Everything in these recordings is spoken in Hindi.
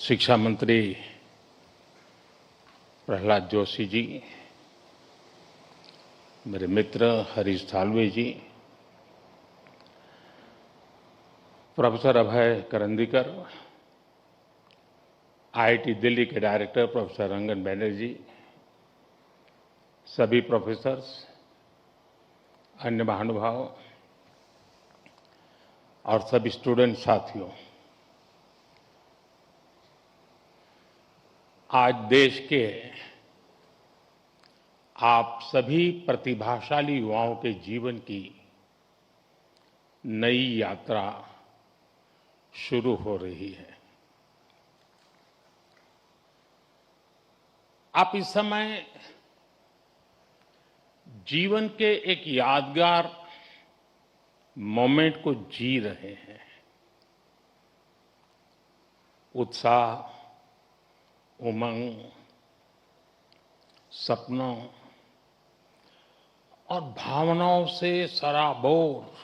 शिक्षा मंत्री प्रहलाद जोशी जी, मेरे मित्र हरीश साल्वे जी, प्रोफेसर अभय करंदीकर, आईआईटी दिल्ली के डायरेक्टर प्रोफेसर रंगन बैनर्जी, सभी प्रोफेसर्स, अन्य महानुभाव और सभी स्टूडेंट साथियों, आज देश के आप सभी प्रतिभाशाली युवाओं के जीवन की नई यात्रा शुरू हो रही है। आप इस समय जीवन के एक यादगार मोमेंट को जी रहे हैं। उत्साह, उमंग, सपनों और भावनाओं से सराबोर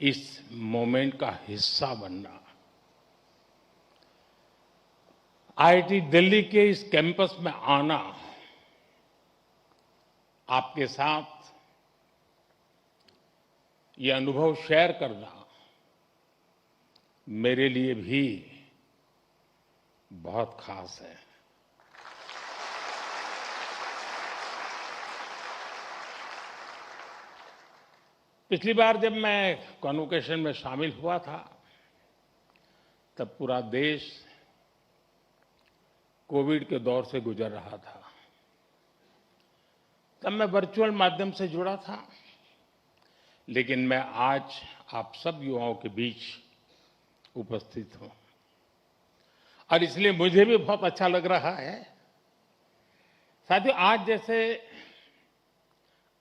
इस मोमेंट का हिस्सा बनना, आईआईटी दिल्ली के इस कैंपस में आना, आपके साथ ये अनुभव शेयर करना मेरे लिए भी बहुत खास है। पिछली बार जब मैं कॉन्वोकेशन में शामिल हुआ था, तब पूरा देश कोविड के दौर से गुजर रहा था। तब मैं वर्चुअल माध्यम से जुड़ा था, लेकिन मैं आज आप सब युवाओं के बीच उपस्थित हूं और इसलिए मुझे भी बहुत अच्छा लग रहा है। साथियों, आज जैसे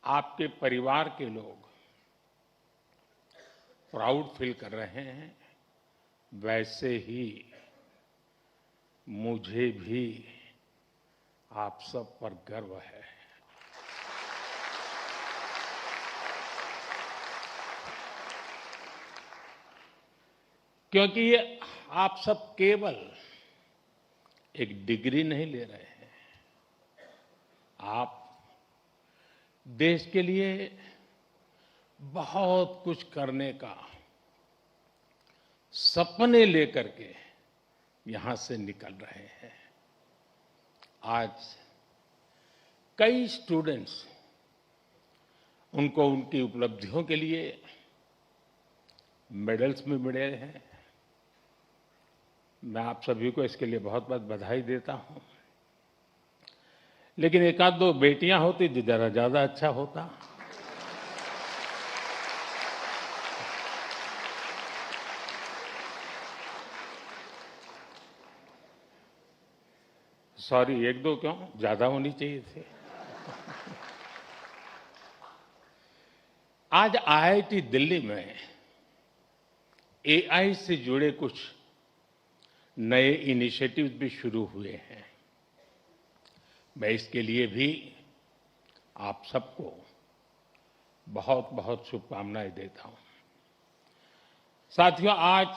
आपके परिवार के लोग प्राउड फील कर रहे हैं, वैसे ही मुझे भी आप सब पर गर्व है। क्योंकि ये आप सब केवल एक डिग्री नहीं ले रहे हैं, आप देश के लिए बहुत कुछ करने का सपने लेकर के यहां से निकल रहे हैं। आज कई स्टूडेंट्स उनको उनकी उपलब्धियों के लिए मेडल्स भी मिले हैं। मैं आप सभी को इसके लिए बहुत बहुत बधाई देता हूं। लेकिन एक आध दो बेटियां होती तो जरा ज्यादा अच्छा होता। सॉरी, एक दो क्यों, ज्यादा होनी चाहिए थी। आज आईआईटी दिल्ली में एआई से जुड़े कुछ नए इनिशिएटिव्स भी शुरू हुए हैं। मैं इसके लिए भी आप सबको बहुत बहुत शुभकामनाएं देता हूं। साथियों, आज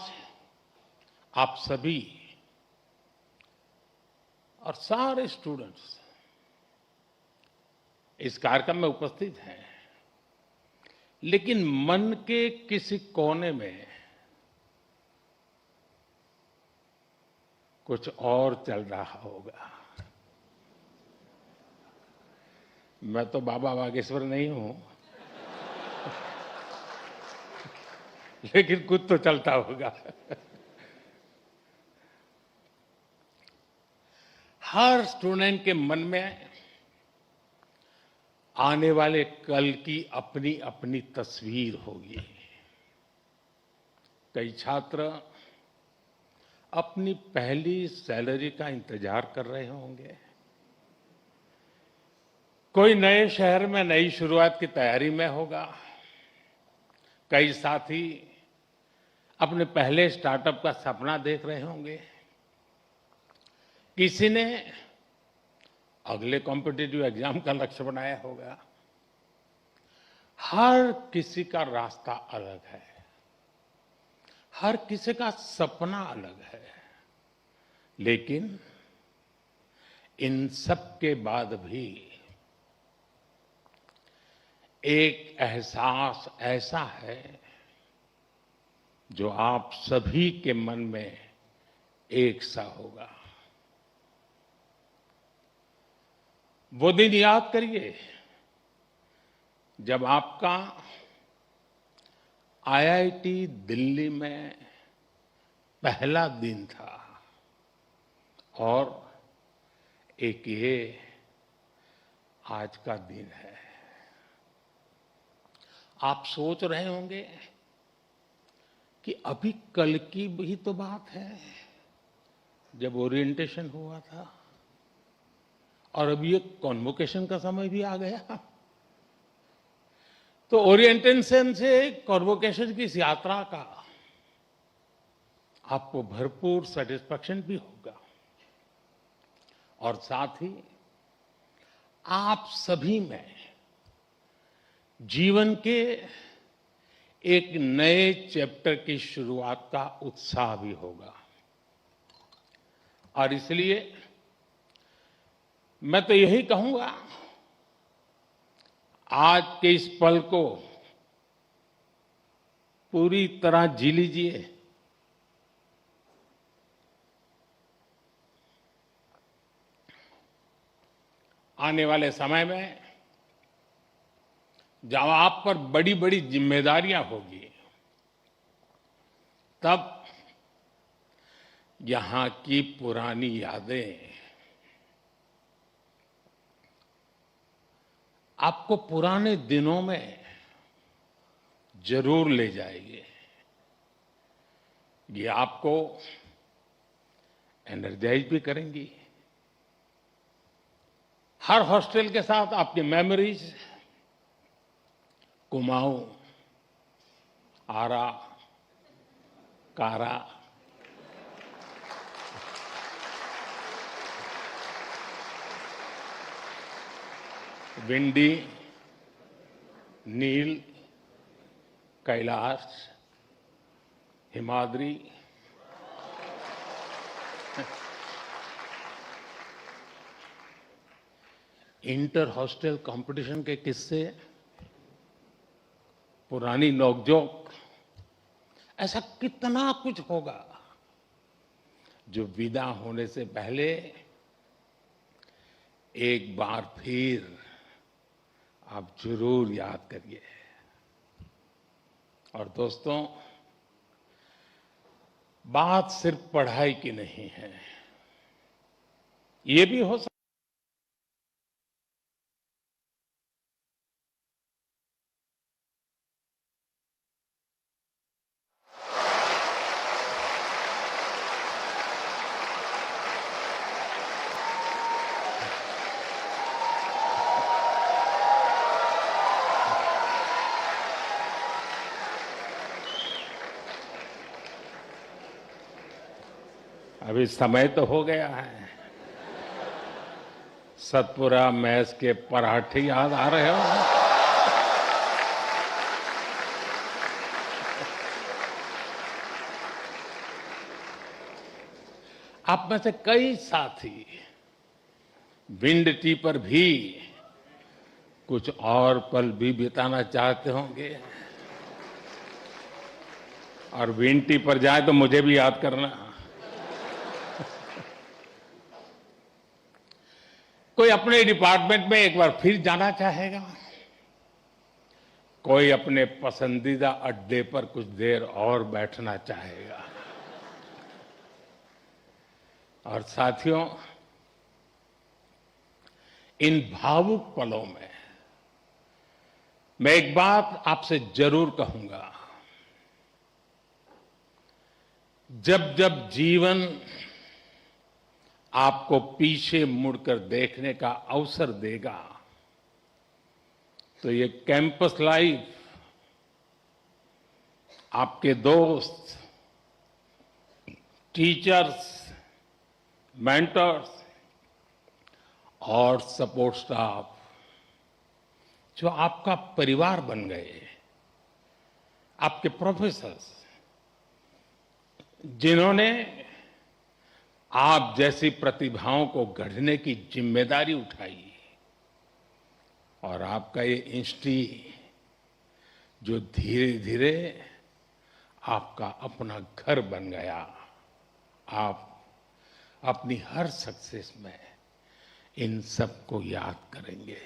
आप सभी और सारे स्टूडेंट्स इस कार्यक्रम में उपस्थित हैं, लेकिन मन के किसी कोने में कुछ और चल रहा होगा। मैं तो बाबा बागेश्वर नहीं हूं, लेकिन कुछ तो चलता होगा। हर स्टूडेंट के मन में आने वाले कल की अपनी अपनी तस्वीर होगी। कई छात्र अपनी पहली सैलरी का इंतजार कर रहे होंगे, कोई नए शहर में नई शुरुआत की तैयारी में होगा, कई साथी अपने पहले स्टार्टअप का सपना देख रहे होंगे, किसी ने अगले कॉम्पिटिटिव एग्जाम का लक्ष्य बनाया होगा। हर किसी का रास्ता अलग है, हर किसी का सपना अलग है, लेकिन इन सब के बाद भी एक एहसास ऐसा है जो आप सभी के मन में एक सा होगा। वो दिन याद करिए जब आपका आईआईटी दिल्ली में पहला दिन था और एक ये आज का दिन है। आप सोच रहे होंगे कि अभी कल की भी तो बात है जब ओरिएंटेशन हुआ था और अभी एक कॉन्वोकेशन का समय भी आ गया। तो ओरिएंटेशन से कॉन्वोकेशन की इस यात्रा का आपको भरपूर सेटिस्फैक्शन भी होगा और साथ ही आप सभी में जीवन के एक नए चैप्टर की शुरुआत का उत्साह भी होगा। और इसलिए मैं तो यही कहूंगा, आज के इस पल को पूरी तरह जी लीजिए। आने वाले समय में जब आप पर बड़ी बड़ी जिम्मेदारियां होगी, तब यहां की पुरानी यादें आपको पुराने दिनों में जरूर ले जाएगी। ये आपको एनर्जाइज भी करेंगी। हर हॉस्टल के साथ आपकी memories Kumaon, Ara, Kara, Vindy, Nil, Kailash, Himadri, inter hostel competition के किस्से, पुरानी नोकझोंक, ऐसा कितना कुछ होगा जो विदा होने से पहले एक बार फिर आप जरूर याद करिए। और दोस्तों, बात सिर्फ पढ़ाई की नहीं है। ये भी हो सकता अभी समय तो हो गया है। सतपुरा मैस के पराठे याद आ रहे हो? आप में से कई साथी विंड टी पर भी कुछ और पल भी बिताना चाहते होंगे, और विंड टी पर जाए तो मुझे भी याद करना। कोई अपने डिपार्टमेंट में एक बार फिर जाना चाहेगा, कोई अपने पसंदीदा अड्डे पर कुछ देर और बैठना चाहेगा। और साथियों, इन भावुक पलों में मैं एक बात आपसे जरूर कहूंगा। जब जब जीवन आपको पीछे मुड़कर देखने का अवसर देगा, तो ये कैंपस लाइफ आपके दोस्त, टीचर्स, मेंटर्स और सपोर्ट स्टाफ जो आपका परिवार बन गए, आपके प्रोफेसर्स, जिन्होंने आप जैसी प्रतिभाओं को गढ़ने की जिम्मेदारी उठाई और आपका ये इंस्टीट्यूट जो धीरे धीरे आपका अपना घर बन गया। आप अपनी हर सक्सेस में इन सबको याद करेंगे।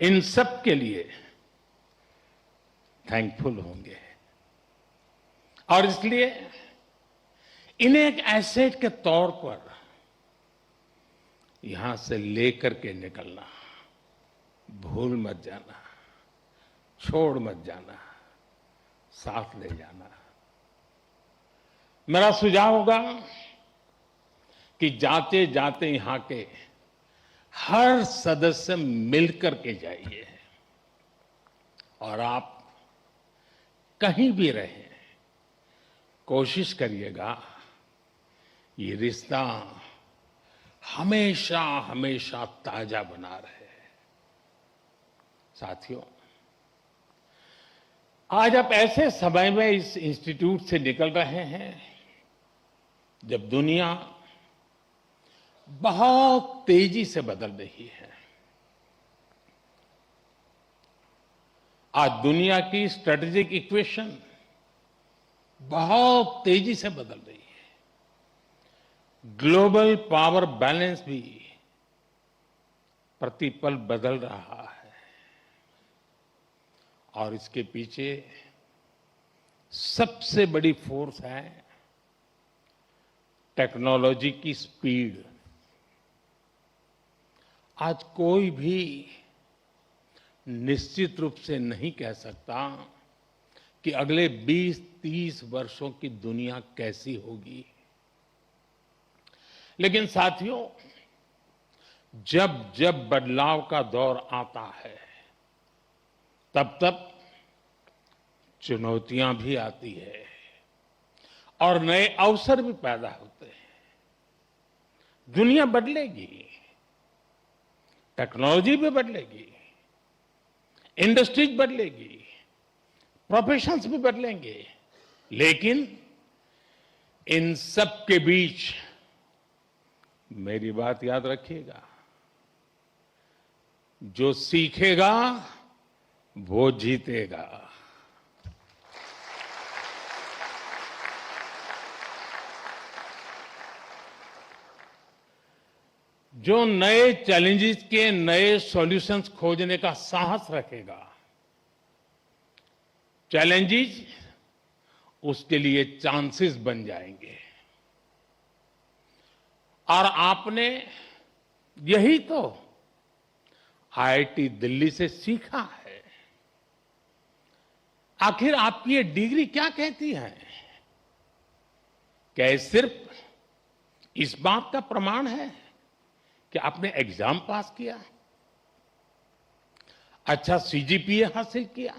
इन सब के लिए थैंकफुल होंगे और इसलिए इन्हें एक एसेट के तौर पर यहां से लेकर के निकलना, भूल मत जाना, छोड़ मत जाना, साथ ले जाना। मेरा सुझाव होगा कि जाते जाते यहां के हर सदस्य मिलकर के जाइए और आप कहीं भी रहें, कोशिश करिएगा ये रिश्ता हमेशा हमेशा ताजा बना रहे। साथियों, आज आप ऐसे समय में इस इंस्टीट्यूट से निकल रहे हैं जब दुनिया बहुत तेजी से बदल रही है। आज दुनिया की स्ट्रेटेजिक इक्वेशन बहुत तेजी से बदल रही है। ग्लोबल पावर बैलेंस भी प्रतिपल बदल रहा है और इसके पीछे सबसे बड़ी फोर्स है टेक्नोलॉजी की स्पीड। आज कोई भी निश्चित रूप से नहीं कह सकता कि अगले 20-30 वर्षों की दुनिया कैसी होगी। लेकिन साथियों, जब जब बदलाव का दौर आता है तब तब चुनौतियां भी आती है और नए अवसर भी पैदा होते हैं। दुनिया बदलेगी, टेक्नोलॉजी भी बदलेगी, इंडस्ट्रीज बदलेगी, प्रोफेशंस भी बदलेंगे, लेकिन इन सब के बीच मेरी बात याद रखिएगा, जो सीखेगा वो जीतेगा। जो नए चैलेंजेस के नए सॉल्यूशंस खोजने का साहस रखेगा, चैलेंजेस उसके लिए चांसेस बन जाएंगे। और आपने यही तो आईआईटी दिल्ली से सीखा है। आखिर आपकी ये डिग्री क्या कहती है? क्या ये सिर्फ इस बात का प्रमाण है कि आपने एग्जाम पास किया, अच्छा सीजीपीए हासिल किया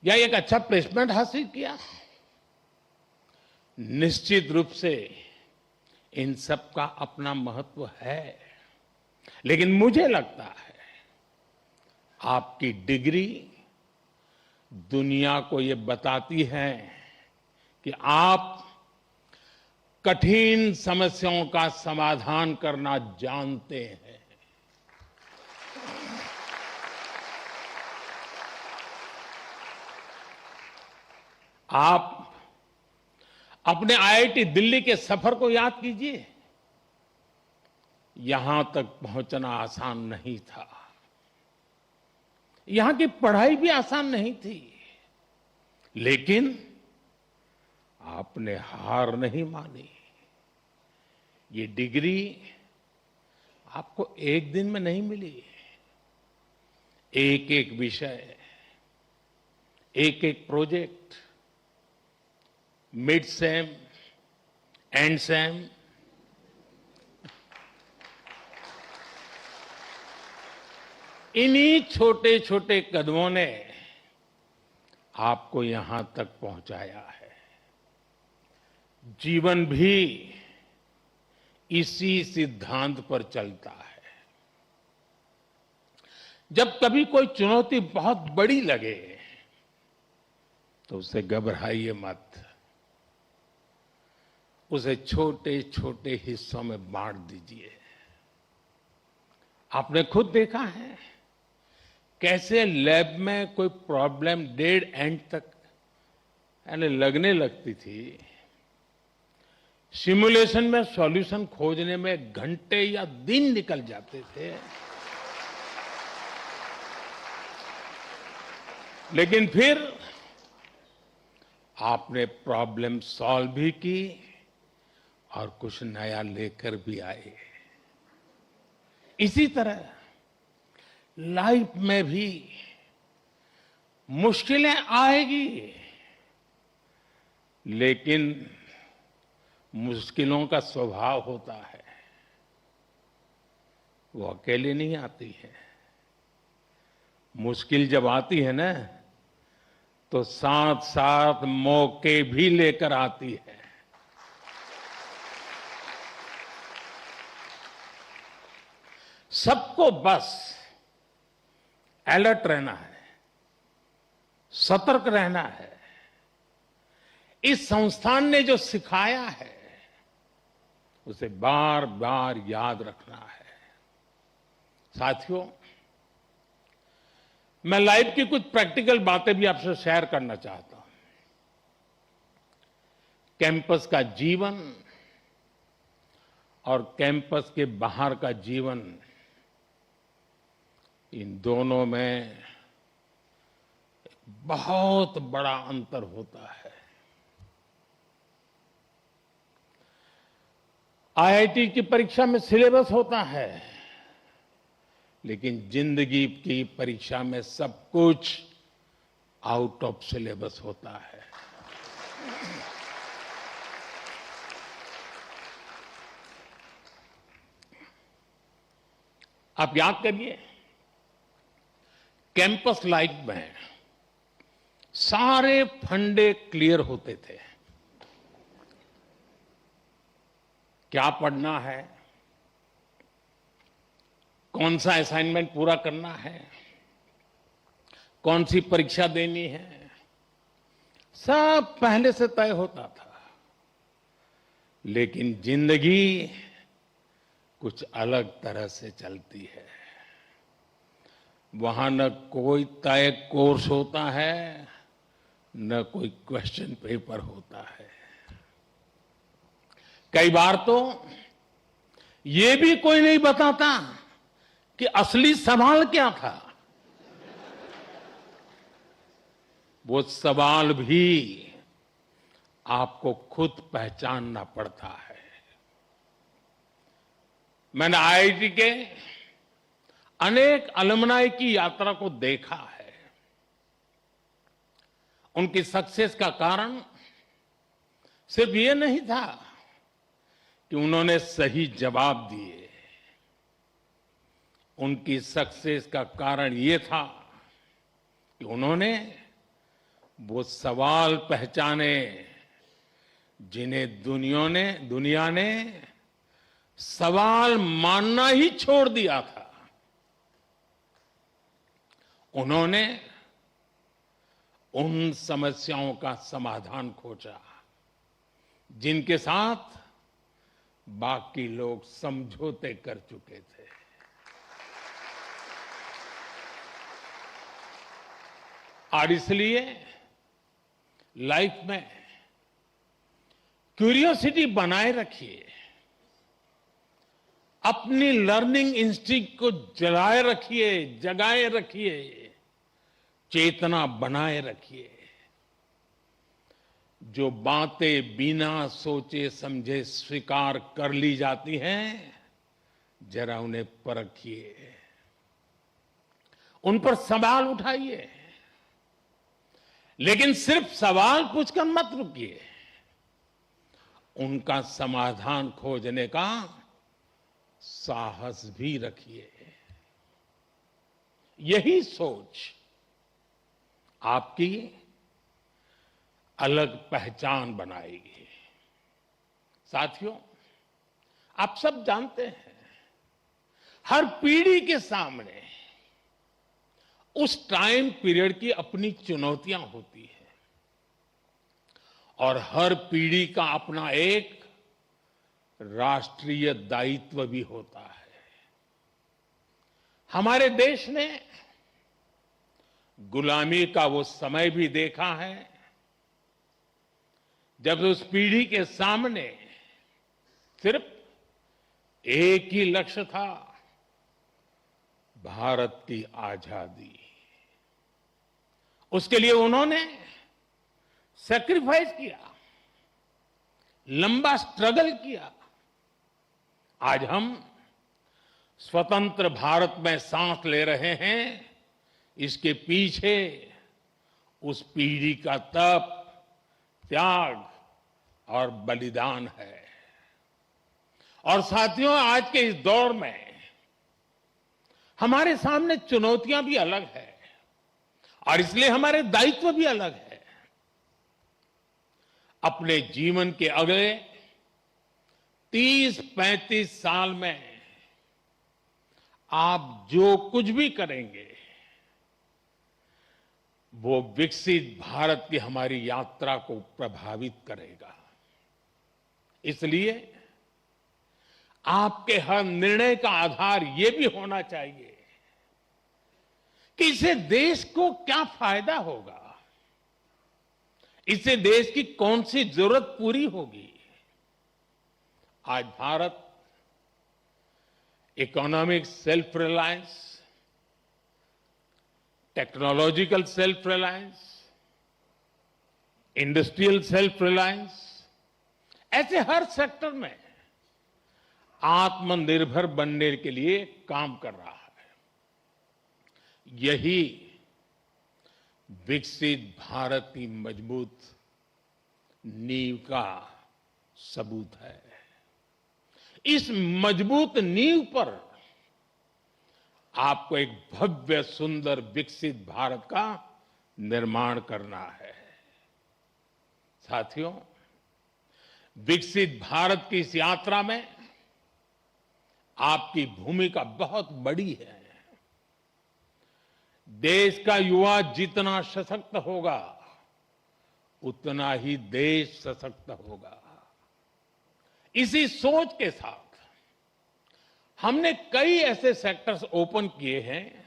या एक अच्छा प्लेसमेंट हासिल किया? निश्चित रूप से इन सब का अपना महत्व है, लेकिन मुझे लगता है आपकी डिग्री दुनिया को ये बताती है कि आप कठिन समस्याओं का समाधान करना जानते हैं। आप अपने आईआईटी दिल्ली के सफर को याद कीजिए। यहां तक पहुंचना आसान नहीं था, यहां की पढ़ाई भी आसान नहीं थी, लेकिन आपने हार नहीं मानी। ये डिग्री आपको एक दिन में नहीं मिली। एक एक विषय, एक एक project, mid sem, and same, इन्हीं छोटे छोटे कदमों ने आपको यहां तक पहुंचाया है। जीवन भी इसी सिद्धांत पर चलता है। जब कभी कोई चुनौती बहुत बड़ी लगे तो उसे घबराइए मत, उसे छोटे छोटे हिस्सों में बांट दीजिए। आपने खुद देखा है कैसे लैब में कोई प्रॉब्लम डेड एंड तक यानी लगने लगती थी, सिमुलेशन में सॉल्यूशन खोजने में घंटे या दिन निकल जाते थे, लेकिन फिर आपने प्रॉब्लम सॉल्व भी की और कुछ नया लेकर भी आए। इसी तरह लाइफ में भी मुश्किलें आएगी, लेकिन मुश्किलों का स्वभाव होता है, वो अकेले नहीं आती है। मुश्किल जब आती है ना तो साथ साथ मौके भी लेकर आती है। सबको बस अलर्ट रहना है, सतर्क रहना है। इस संस्थान ने जो सिखाया है उसे बार बार याद रखना है। साथियों, मैं लाइफ की कुछ प्रैक्टिकल बातें भी आपसे शेयर करना चाहता हूं। कैंपस का जीवन और कैंपस के बाहर का जीवन, इन दोनों में बहुत बड़ा अंतर होता है। आईआईटी की परीक्षा में सिलेबस होता है, लेकिन जिंदगी की परीक्षा में सब कुछ आउट ऑफ सिलेबस होता है। आप याद करिए, कैंपस लाइफ में सारे फंडे क्लियर होते थे। क्या पढ़ना है, कौन सा असाइनमेंट पूरा करना है, कौन सी परीक्षा देनी है, सब पहले से तय होता था। लेकिन जिंदगी कुछ अलग तरह से चलती है। वहां न कोई तय कोर्स होता है, न कोई क्वेश्चन पेपर होता है। कई बार तो ये भी कोई नहीं बताता कि असली सवाल क्या था। वो सवाल भी आपको खुद पहचानना पड़ता है। मैंने आईआईटी के अनेक अलुमनाई की यात्रा को देखा है। उनकी सक्सेस का कारण सिर्फ ये नहीं था कि उन्होंने सही जवाब दिए। उनकी सक्सेस का कारण ये था कि उन्होंने वो सवाल पहचाने जिन्हें दुनिया ने सवाल मानना ही छोड़ दिया था। उन्होंने उन समस्याओं का समाधान खोजा जिनके साथ बाकी लोग समझौते कर चुके थे। और इसलिए लाइफ में क्यूरियोसिटी बनाए रखिए, अपनी लर्निंग इंस्टिंक्ट को जगाए रखिए, चेतना बनाए रखिए। जो बातें बिना सोचे समझे स्वीकार कर ली जाती हैं, जरा उन्हें परखिए, उन पर सवाल उठाइए, लेकिन सिर्फ सवाल पूछकर मत रुकिए, उनका समाधान खोजने का साहस भी रखिए। यही सोच आपकी अलग पहचान बनाएगी। साथियों, आप सब जानते हैं, हर पीढ़ी के सामने उस टाइम पीरियड की अपनी चुनौतियां होती हैं और हर पीढ़ी का अपना एक राष्ट्रीय दायित्व भी होता है। हमारे देश ने गुलामी का वो समय भी देखा है जब उस पीढ़ी के सामने सिर्फ एक ही लक्ष्य था, भारत की आजादी। उसके लिए उन्होंने सैक्रिफाइस किया, लंबा स्ट्रगल किया। आज हम स्वतंत्र भारत में सांस ले रहे हैं, इसके पीछे उस पीढ़ी का तप, त्याग और बलिदान है। और साथियों, आज के इस दौर में हमारे सामने चुनौतियां भी अलग है और इसलिए हमारे दायित्व भी अलग है। अपने जीवन के अगले 30-35 साल में आप जो कुछ भी करेंगे वो विकसित भारत की हमारी यात्रा को प्रभावित करेगा। इसलिए आपके हर निर्णय का आधार ये भी होना चाहिए कि इससे देश को क्या फायदा होगा, इससे देश की कौन सी जरूरत पूरी होगी। आज Bharat economic self reliance, technological self reliance, industrial self reliance, ऐसे हर सेक्टर में आत्मनिर्भर बनने के लिए काम कर रहा है। यही विकसित भारत की मजबूत नींव का सबूत है। इस मजबूत नींव पर आपको एक भव्य, सुंदर, विकसित भारत का निर्माण करना है। साथियों, विकसित भारत की इस यात्रा में आपकी भूमिका बहुत बड़ी है। देश का युवा जितना सशक्त होगा, उतना ही देश सशक्त होगा। इसी सोच के साथ हमने कई ऐसे सेक्टर्स ओपन किए हैं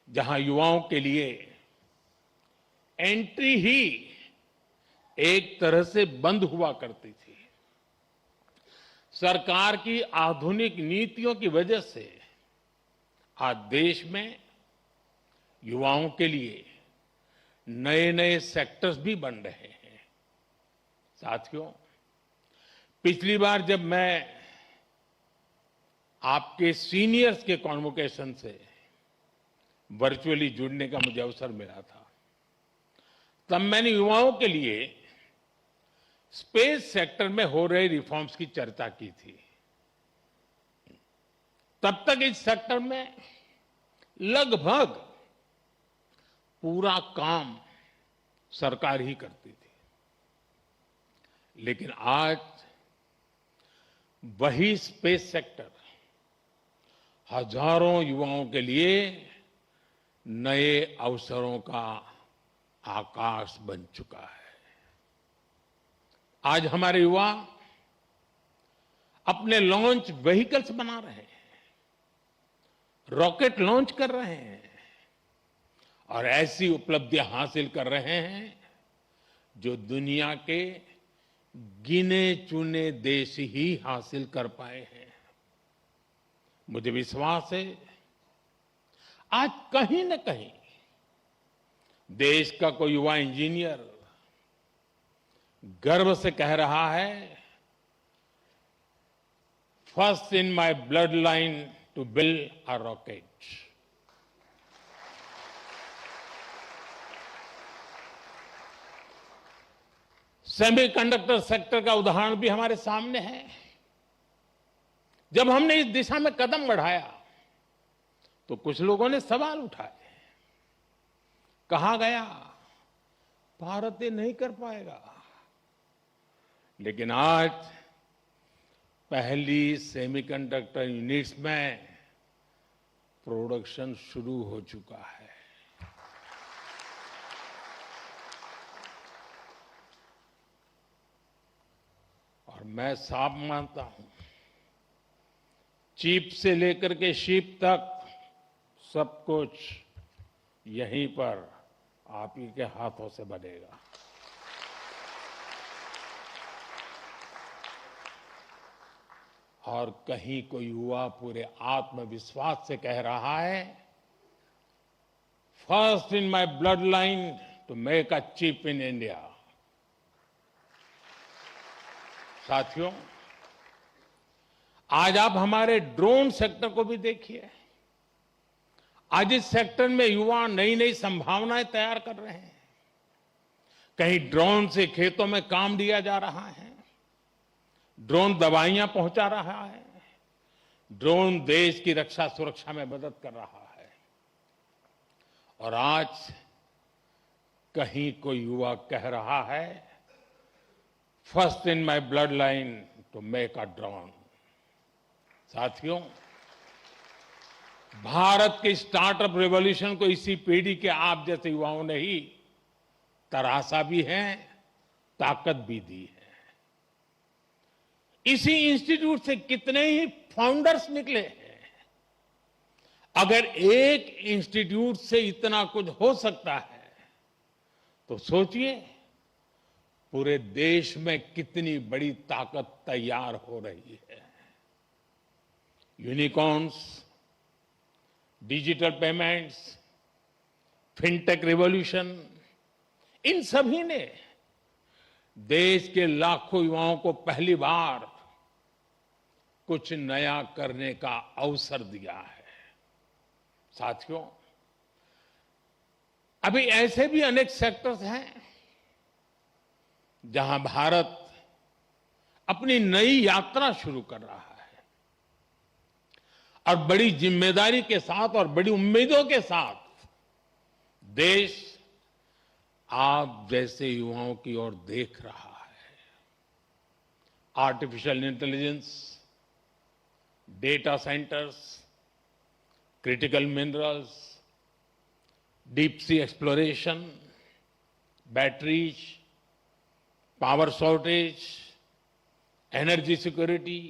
जहां युवाओं के लिए एंट्री ही एक तरह से बंद हुआ करती थी। सरकार की आधुनिक नीतियों की वजह से आज देश में युवाओं के लिए नए नए सेक्टर्स भी बन रहे हैं। साथियों, पिछली बार जब मैं आपके सीनियर्स के कॉन्वोकेशन से वर्चुअली जुड़ने का मुझे अवसर मिला था, तब मैंने युवाओं के लिए स्पेस सेक्टर में हो रहे रिफॉर्म्स की चर्चा की थी। तब तक इस सेक्टर में लगभग पूरा काम सरकार ही करती थी, लेकिन आज वही स्पेस सेक्टर हजारों युवाओं के लिए नए अवसरों का आकाश बन चुका है। आज हमारे युवा अपने लॉन्च व्हीकल्स बना रहे हैं, रॉकेट लॉन्च कर रहे हैं और ऐसी उपलब्धियां हासिल कर रहे हैं जो दुनिया के गिने चुने देश ही हासिल कर पाए हैं। मुझे विश्वास है आज कहीं न कहीं देश का कोई युवा इंजीनियर गर्व से कह रहा है, first in my bloodline to build a rocket. Semiconductor sector का उदाहरण भी हमारे सामने है। जब हमने इस दिशा में कदम बढ़ाया तो कुछ लोगों ने सवाल उठाए। कहा गया भारत ये नहीं कर पाएगा, लेकिन आज पहली सेमीकंडक्टर यूनिट्स में प्रोडक्शन शुरू हो चुका है। और मैं साफ मानता हूं, चिप से लेकर के शिप तक सब कुछ यहीं पर आप ही के हाथों से बनेगा। और कहीं कोई युवा पूरे आत्मविश्वास से कह रहा है, first in my bloodline to make a chip in India. साथियों, आज आप हमारे ड्रोन सेक्टर को भी देखिए। आज इस सेक्टर में युवा नई नई संभावनाएं तैयार कर रहे हैं। कहीं ड्रोन से खेतों में काम लिया जा रहा है, ड्रोन दवाइयां पहुंचा रहा है, ड्रोन देश की रक्षा सुरक्षा में मदद कर रहा है। और आज कहीं कोई युवा कह रहा है, first in my bloodline to make a drone. साथियों, भारत के स्टार्टअप रेवोल्यूशन को इसी पीढ़ी के आप जैसे युवाओं ने ही तराशा भी है, ताकत भी दी है। इसी इंस्टीट्यूट से कितने ही फाउंडर्स निकले हैं। अगर एक इंस्टीट्यूट से इतना कुछ हो सकता है, तो सोचिए पूरे देश में कितनी बड़ी ताकत तैयार हो रही है। Unicorns, digital payments, fintech revolution, इन सभी ने देश के लाखों युवाओं को पहली बार कुछ नया करने का अवसर दिया है। साथियों, अभी ऐसे भी अनेक सेक्टर्स हैं जहां भारत अपनी नई यात्रा शुरू कर रहा है और बड़ी जिम्मेदारी के साथ और बड़ी उम्मीदों के साथ देश आप जैसे युवाओं की ओर देख रहा है। Artificial intelligence, data centres, critical minerals, deep sea exploration, batteries, power shortage, energy security,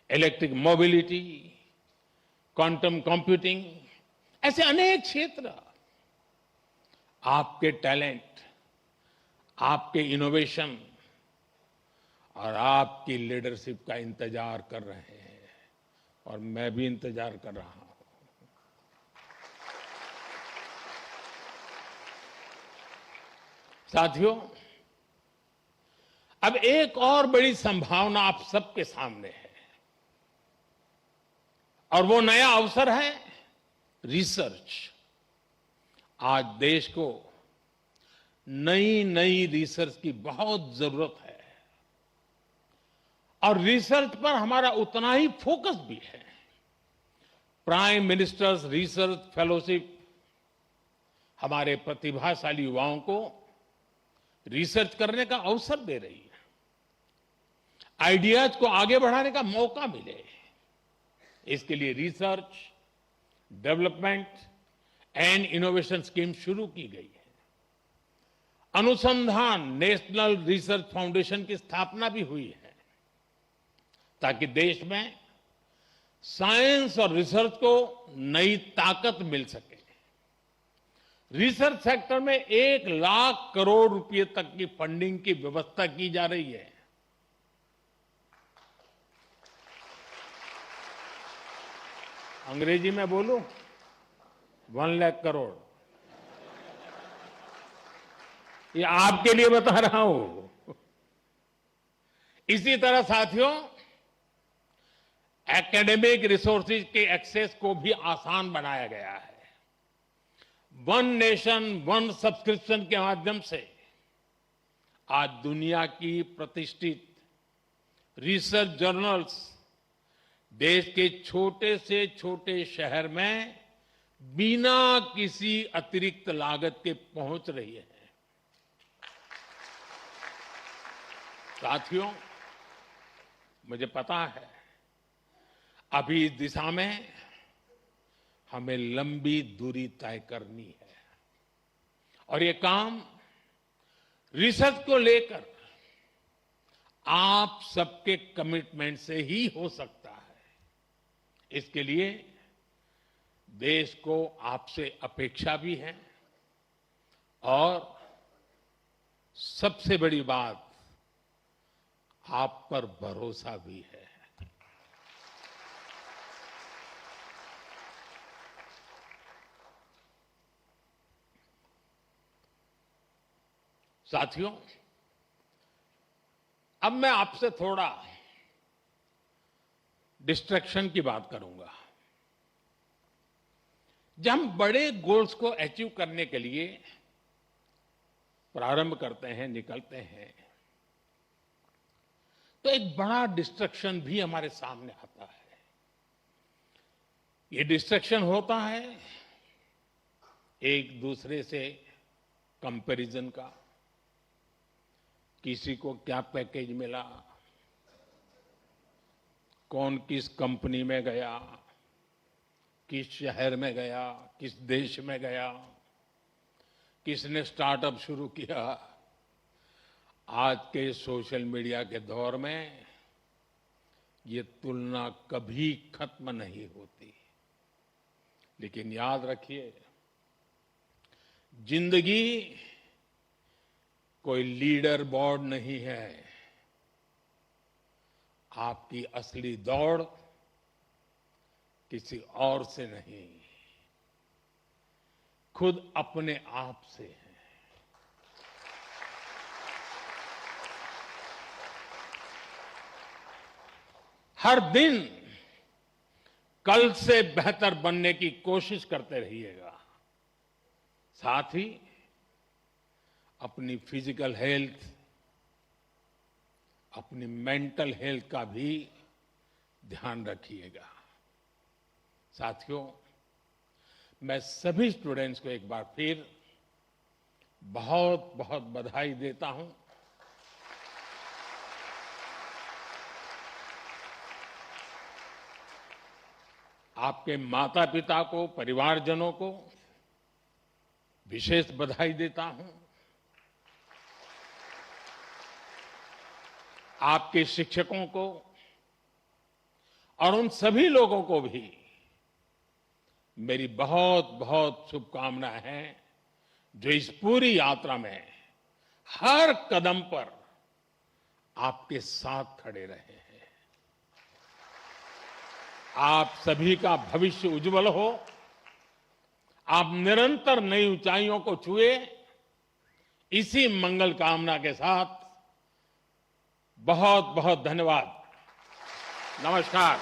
electric mobility, quantum computing, ऐसे अनेक क्षेत्र आपके टैलेंट, आपके इनोवेशन और आपकी लीडरशिप का इंतजार कर रहे हैं। और मैं भी इंतजार कर रहा हूं। साथियों, अब एक और बड़ी संभावना आप सबके सामने है और वो नया अवसर है रिसर्च। आज देश को नई नई रिसर्च की बहुत जरूरत है और रिसर्च पर हमारा उतना ही फोकस भी है। प्राइम मिनिस्टर्स रिसर्च फेलोशिप हमारे प्रतिभाशाली युवाओं को रिसर्च करने का अवसर दे रही है, आइडियाज को आगे बढ़ाने का मौका मिले, इसके लिए research, development and innovation scheme शुरू की गई है। अनुसंधान नेशनल रिसर्च फाउंडेशन की स्थापना भी हुई है ताकि देश में साइंस और रिसर्च को नई ताकत मिल सके। रिसर्च सेक्टर में 1 लाख करोड़ रुपए तक की फंडिंग की व्यवस्था की जा रही है। अंग्रेजी में बोलूं, 1 लाख करोड़। ये आपके लिए बता रहा हूं। इसी तरह साथियों, एकेडमिक रिसोर्सेज के एक्सेस को भी आसान बनाया गया है। वन नेशन वन सब्सक्रिप्शन के माध्यम से आज दुनिया की प्रतिष्ठित रिसर्च जर्नल्स देश के छोटे से छोटे शहर में बिना किसी अतिरिक्त लागत के पहुंच रही है। साथियों, मुझे पता है अभी इस दिशा में हमें लंबी दूरी तय करनी है और ये काम रिसर्च को लेकर आप सबके कमिटमेंट से ही हो सकता है। इसके लिए देश को आपसे अपेक्षा भी है और सबसे बड़ी बात, आप पर भरोसा भी है। साथियों, अब मैं आपसे थोड़ा डिस्ट्रैक्शन की बात करूंगा। जब हम बड़े गोल्स को अचीव करने के लिए प्रारंभ करते हैं, निकलते हैं, तो एक बड़ा डिस्ट्रैक्शन भी हमारे सामने आता है। ये डिस्ट्रैक्शन होता है एक दूसरे से कंपैरिजन का। किसी को क्या पैकेज मिला, कौन किस कंपनी में गया, किस शहर में गया, किस देश में गया, किसने स्टार्टअप शुरू किया। आज के सोशल मीडिया के दौर में ये तुलना कभी खत्म नहीं होती। लेकिन याद रखिए, जिंदगी कोई लीडर बोर्ड नहीं है। आपकी असली दौड़ किसी और से नहीं, खुद अपने आप से है। हर दिन कल से बेहतर बनने की कोशिश करते रहिएगा। साथ ही अपनी फिजिकल हेल्थ, अपनी मेंटल हेल्थ का भी ध्यान रखिएगा। साथियों, मैं सभी स्टूडेंट्स को एक बार फिर बहुत बहुत बधाई देता हूं। आपके माता पिता को, परिवारजनों को विशेष बधाई देता हूं। आपके शिक्षकों को और उन सभी लोगों को भी मेरी बहुत बहुत शुभकामनाएं हैं जो इस पूरी यात्रा में हर कदम पर आपके साथ खड़े रहे हैं। आप सभी का भविष्य उज्जवल हो। आप निरंतर नई ऊंचाइयों को छुए। इसी मंगल कामना के साथ बहुत बहुत धन्यवाद। नमस्कार।